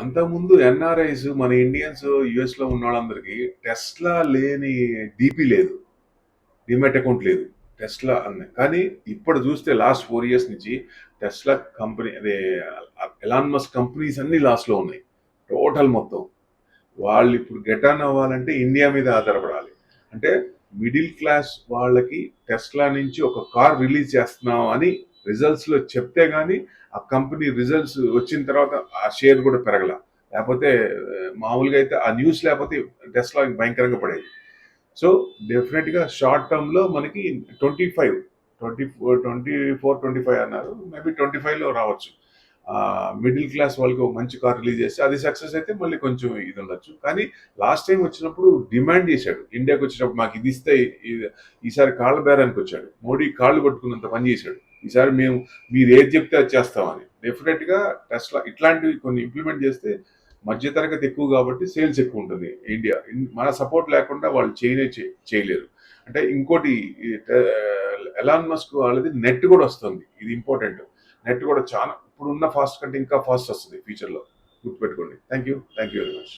అంతకుముందు ఎన్ఆర్ఐస్ మన Indians US లో ఉన్న వాళ్ళందరికీ టెస్లా లేని డీపీ లేదు, డిమెట్ అకౌంట్ లేదు టెస్లా అన్న. కానీ ఇప్పుడు చూస్తే లాస్ట్ 4 years నుంచి టెస్లా కంపెనీ అదే ఎలాన్ మస్క్ కంపెనీస్ అన్ని లాస్ లో ఉన్నాయి టోటల్ మొత్తం. వాళ్ళు ఇప్పుడు గెట్ ఆన్ అవ్వాలంటే ఇండియా మీద ఆధారపడాలి. అంటే మిడిల్ క్లాస్ వాళ్ళకి టెస్లా నుంచి ఒక కార్ రిలీజ్ చేస్తున్నాం అని రిజల్ట్స్ లో చెప్తే గానీ ఆ కంపెనీ రిజల్ట్స్ వచ్చిన తర్వాత ఆ షేర్ కూడా పెరగల. లేకపోతే మామూలుగా అయితే ఆ న్యూస్ లేకపోతే టెస్లా భయంకరంగా పడేది. సో డెఫినెట్ గా షార్ట్ టర్మ్ లో మనకి 24 25 అన్నారు, మేబీ 25లో రావచ్చు. మిడిల్ క్లాస్ వాళ్ళకి ఒక మంచి కార్ రిలీజ్ చేస్తే అది సక్సెస్ అయితే మళ్ళీ కొంచెం ఇది ఉండొచ్చు. కానీ లాస్ట్ టైం వచ్చినప్పుడు డిమాండ్ చేశాడు, ఇండియాకి వచ్చినప్పుడు మాకు ఇది ఇస్తే ఈసారి కాళ్ళ బేరానికి వచ్చాడు, మోడీ కాళ్ళు కొట్టుకున్నంత పని చేశాడు. ఈసారి మేము మీరు ఏది చెప్తే అది చేస్తామని. డెఫినెట్ గా టెస్లా ఇట్లాంటివి కొన్ని ఇంప్లిమెంట్ చేస్తే మధ్యతరగతి ఎక్కువ కాబట్టి సేల్స్ ఎక్కువ ఉంటుంది. ఇండియా మన సపోర్ట్ లేకుండా వాళ్ళు చేయలేరు. అంటే ఇంకోటి ఎలాన్ మస్క్ వాళ్ళది నెట్ కూడా వస్తుంది, ఇది ఇంపార్టెంట్. నెట్ కూడా చాలా ఇప్పుడున్న ఫాస్ట్ కంటే ఇంకా ఫాస్ట్ వస్తుంది ఫ్యూచర్లో, గుర్తుపెట్టుకోండి. Thank you very much.